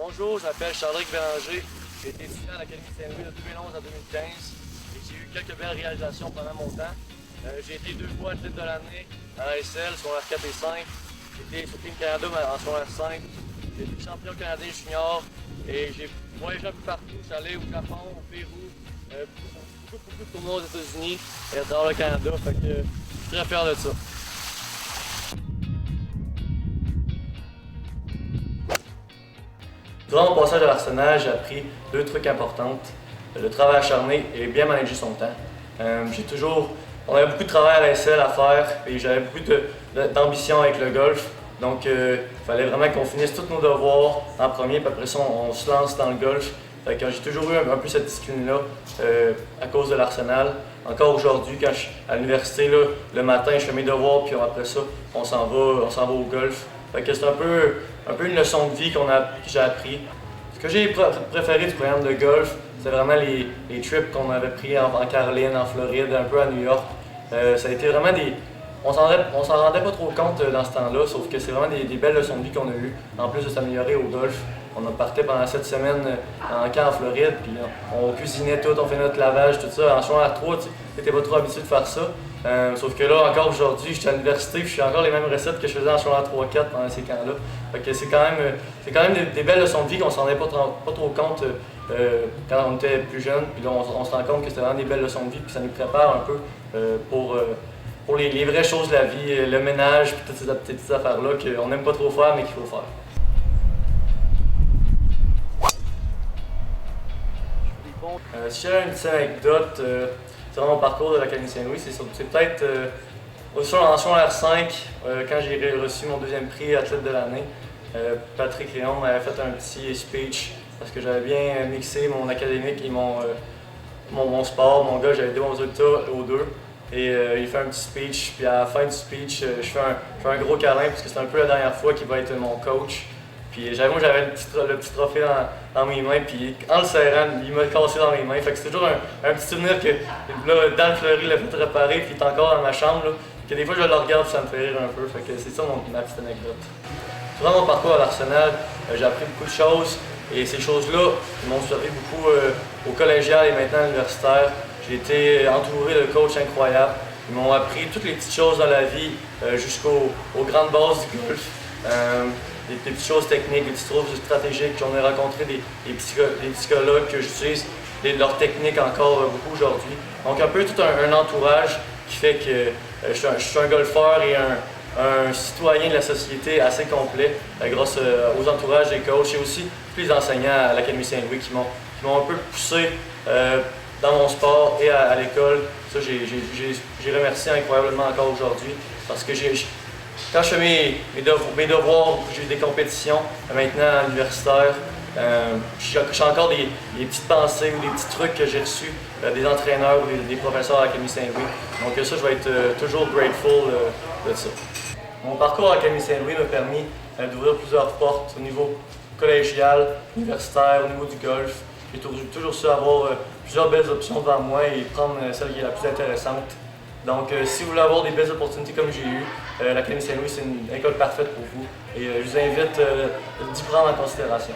Bonjour, je m'appelle Charles-Éric Bélanger. J'ai été étudiant à l'Académie Saint-Louis de 2011 à 2015 et j'ai eu quelques belles réalisations pendant mon temps. J'ai été 2 fois athlète de l'année à ASL, sur la 4 et 5. J'ai été sur Team Canada en secondaire 5. J'ai été champion canadien junior et j'ai voyagé un peu partout. Je suis allé au Japon, au Pérou, beaucoup de tournois aux États-Unis et dans le Canada. Fait que je suis très fier de ça. Durant mon passage à l'Arsenal, j'ai appris 2 trucs importants. Le travail acharné et bien manager son temps. On avait beaucoup de travail à la SL à faire et j'avais beaucoup d'ambition avec le golf. Donc il fallait vraiment qu'on finisse tous nos devoirs en premier, puis après ça on se lance dans le golf. J'ai toujours eu un peu cette discipline-là à cause de l'Arsenal. Encore aujourd'hui, quand je suis à l'université, le matin, je fais mes devoirs, puis après ça, on s'en va au golf. C'est un peu une leçon de vie que j'ai appris. Ce que j'ai préféré du programme de golf, c'est vraiment les trips qu'on avait pris en Caroline, en Floride, un peu à New York. Ça a été vraiment on s'en rendait pas trop compte dans ce temps-là, sauf que c'est vraiment des belles leçons de vie qu'on a eues, en plus de s'améliorer au golf. On a parté pendant 7 semaines en camp en Floride, puis on cuisinait tout, on fait notre lavage, tout ça. En secondaire 3, tu n'étais pas trop habitué de faire ça. Sauf que là, encore aujourd'hui, je suis à l'université, puis je fais encore les mêmes recettes que je faisais en secondaire 3-4 pendant ces camps-là. C'est quand même des belles leçons de vie qu'on s'en rendait pas trop compte quand on était plus jeune. Puis là, on se rend compte que c'était vraiment des belles leçons de vie, puis ça nous prépare un peu pour les vraies choses de la vie, le ménage, puis toutes ces petites affaires-là qu'on n'aime pas trop faire, mais qu'il faut faire. Si j'avais une petite anecdote durant mon parcours de l'Académie Saint-Louis, c'est peut-être en secondaire 5, quand j'ai reçu mon 2e prix athlète de l'année. Patrick Léon m'avait fait un petit speech parce que j'avais bien mixé mon académique et mon sport. Mon gars, j'avais 2 bons résultats aux 2. Et il fait un petit speech, puis à la fin du speech, je fais un gros câlin parce que c'est un peu la dernière fois qu'il va être mon coach. Puis j'avais le petit trophée dans mes mains, puis en le serrant, il m'a cassé dans mes mains. Fait que c'est toujours un petit souvenir que là, Dan Fleury l'a fait réparer, puis il est encore dans ma chambre. Là, que des fois je le regarde, puis ça me fait rire un peu. Fait que c'est ça ma petite anecdote. Durant mon parcours à l'Arsenal, j'ai appris beaucoup de choses, et ces choses-là m'ont servi beaucoup au collégial et maintenant à l'universitaire. J'ai été entouré de coachs incroyables. Ils m'ont appris toutes les petites choses dans la vie jusqu'aux grandes bases du golf. Des petites choses techniques, des petites choses stratégiques. J'en ai rencontré des psychologues que j'utilise leurs techniques encore beaucoup aujourd'hui. Donc un peu tout un entourage qui fait que je suis un golfeur et un citoyen de la société assez complet grâce aux entourages des coachs et aussi tous les enseignants à l'Académie Saint-Louis qui m'ont un peu poussé dans mon sport et à l'école. Ça, j'ai remercié incroyablement encore aujourd'hui parce que quand je fais mes devoirs, j'ai des compétitions, maintenant à l'universitaire, j'ai encore des petites pensées ou des petits trucs que j'ai reçus des entraîneurs ou des professeurs à l'Académie Saint-Louis. Donc ça, je vais être toujours grateful de ça. Mon parcours à l'Académie Saint-Louis m'a permis d'ouvrir plusieurs portes au niveau collégial, universitaire, au niveau du golf. J'ai toujours su avoir plusieurs belles options devant moi et prendre celle qui est la plus intéressante. Donc, si vous voulez avoir des belles opportunités comme j'ai eu, l'Académie Saint-Louis, c'est une école parfaite pour vous et je vous invite d'y prendre en considération.